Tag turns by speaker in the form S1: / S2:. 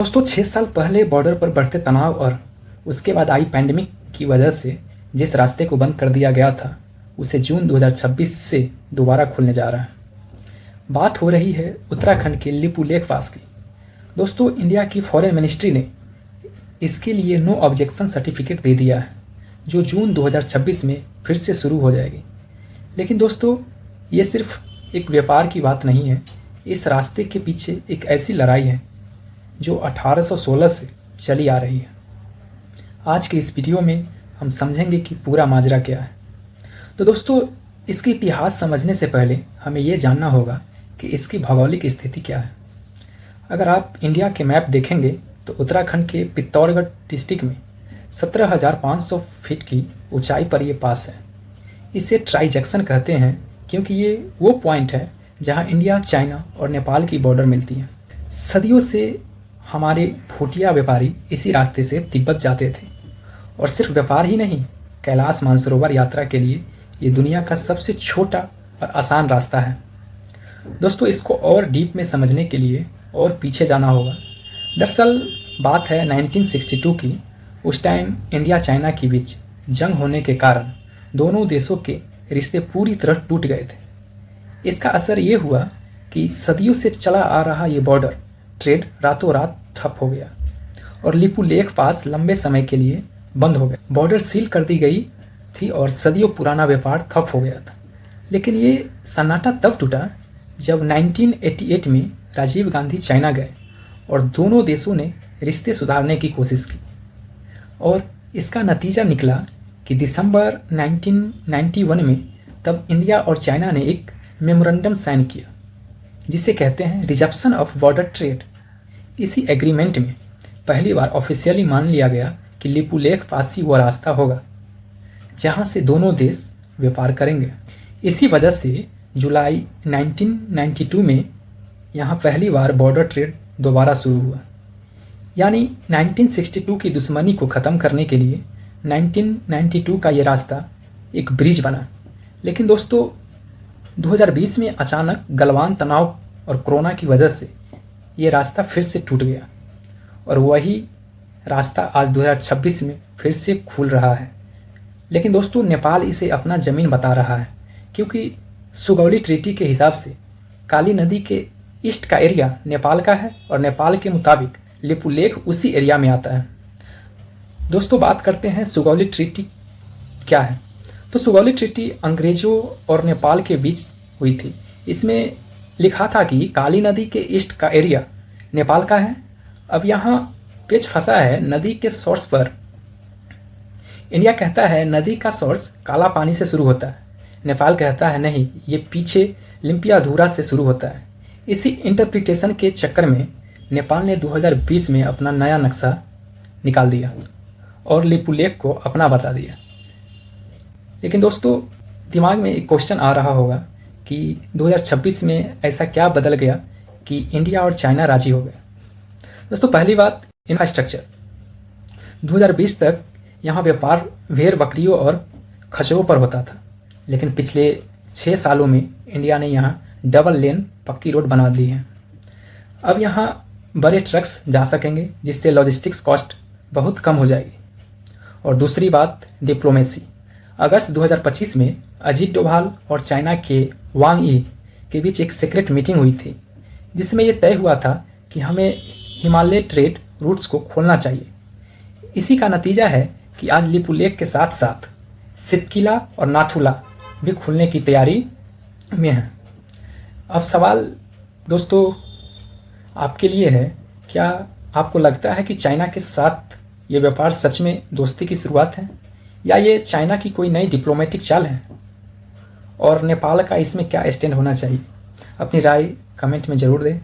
S1: दोस्तों 6 साल पहले बॉर्डर पर बढ़ते तनाव और उसके बाद आई पैंडेमिक की वजह से जिस रास्ते को बंद कर दिया गया था उसे जून 2026 से दोबारा खुलने जा रहा है। बात हो रही है उत्तराखंड के लिपुलेख पास की। दोस्तों इंडिया की फॉरेन मिनिस्ट्री ने इसके लिए नो ऑब्जेक्शन सर्टिफिकेट दे दिया है जो जून 2026 में फिर से शुरू हो जाएगी। लेकिन दोस्तों ये सिर्फ एक व्यापार की बात नहीं है, इस रास्ते के पीछे एक ऐसी लड़ाई है जो 1816 से चली आ रही है। आज के इस वीडियो में हम समझेंगे कि पूरा माजरा क्या है। तो दोस्तों इसकी इतिहास समझने से पहले हमें ये जानना होगा कि इसकी भौगोलिक स्थिति क्या है। अगर आप इंडिया के मैप देखेंगे तो उत्तराखंड के पित्तौरगढ़ डिस्ट्रिक्ट में 17,500 फीट की ऊंचाई पर ये पास है। इसे ट्राई जंक्शन कहते हैं क्योंकि ये वो पॉइंट है जहां इंडिया, चाइना और नेपाल की बॉर्डर मिलती है। सदियों से हमारे भूटिया व्यापारी इसी रास्ते से तिब्बत जाते थे और सिर्फ व्यापार ही नहीं, कैलाश मानसरोवर यात्रा के लिए ये दुनिया का सबसे छोटा और आसान रास्ता है। दोस्तों इसको और डीप में समझने के लिए और पीछे जाना होगा। दरअसल बात है 1962 की। उस टाइम इंडिया चाइना के बीच जंग होने के कारण दोनों देशों के रिश्ते पूरी तरह टूट गए थे। इसका असर ये हुआ कि सदियों से चला आ रहा ये बॉर्डर ट्रेड रातों रात ठप हो गया और लिपुलेख पास लंबे समय के लिए बंद हो गया। बॉर्डर सील कर दी गई थी और सदियों पुराना व्यापार ठप हो गया था। लेकिन ये सन्नाटा तब टूटा जब 1988 में राजीव गांधी चाइना गए और दोनों देशों ने रिश्ते सुधारने की कोशिश की और इसका नतीजा निकला कि दिसंबर 1991 में तब इंडिया और चाइना ने एक मेमोरेंडम साइन किया जिसे कहते हैं रिजप्शन ऑफ बॉर्डर ट्रेड। इसी एग्रीमेंट में पहली बार ऑफिशियली मान लिया गया कि लिपुलेख पास ही वो रास्ता होगा जहां से दोनों देश व्यापार करेंगे। इसी वजह से जुलाई 1992 में यहां पहली बार बॉर्डर ट्रेड दोबारा शुरू हुआ। यानी 1962 की दुश्मनी को ख़त्म करने के लिए 1992 का ये रास्ता एक ब्रिज बना। लेकिन दोस्तों 2020 में अचानक गलवान तनाव और कोरोना की वजह से ये रास्ता फिर से टूट गया और वही रास्ता आज 2026 में फिर से खुल रहा है। लेकिन दोस्तों नेपाल इसे अपना ज़मीन बता रहा है क्योंकि सुगौली ट्रीटी के हिसाब से काली नदी के ईस्ट का एरिया नेपाल का है और नेपाल के मुताबिक लिपुलेख उसी एरिया में आता है। दोस्तों बात करते हैं सुगौली ट्रीटी क्या है। तो सुगौली ट्रीटी अंग्रेजों और नेपाल के बीच हुई थी। इसमें लिखा था कि काली नदी के ईस्ट का एरिया नेपाल का है। अब यहाँ पेच फंसा है नदी के सोर्स पर। इंडिया कहता है नदी का सोर्स काला पानी से शुरू होता है, नेपाल कहता है नहीं, ये पीछे लिम्पियाधुरा से शुरू होता है। इसी इंटरप्रिटेशन के चक्कर में नेपाल ने 2020 में अपना नया नक्शा निकाल दिया और लिपुलेख को अपना बता दिया। लेकिन दोस्तों दिमाग में एक क्वेश्चन आ रहा होगा कि 2026 में ऐसा क्या बदल गया कि इंडिया और चाइना राजी हो गए। दोस्तों पहली बात इंफ्रास्ट्रक्चर। 2020 तक यहाँ व्यापार भेड़ बकरियों और खच्चरों पर होता था, लेकिन पिछले 6 सालों में इंडिया ने यहाँ डबल लेन पक्की रोड बना दी है। अब यहाँ बड़े ट्रक्स जा सकेंगे जिससे लॉजिस्टिक्स कॉस्ट बहुत कम हो जाएगी। और दूसरी बात डिप्लोमेसी। अगस्त 2025 में अजीत डोभाल और चाइना के वांग यी के बीच एक सीक्रेट मीटिंग हुई थी जिसमें यह तय हुआ था कि हमें हिमालय ट्रेड रूट्स को खोलना चाहिए। इसी का नतीजा है कि आज लिपुलेख के साथ साथ सिपकिला और नाथुला भी खुलने की तैयारी में है। अब सवाल दोस्तों आपके लिए है, क्या आपको लगता है कि चाइना के साथ ये व्यापार सच में दोस्ती की शुरुआत है या ये चाइना की कोई नई डिप्लोमेटिक चाल है? और नेपाल का इसमें क्या स्टैंड होना चाहिए? अपनी राय कमेंट में ज़रूर दें।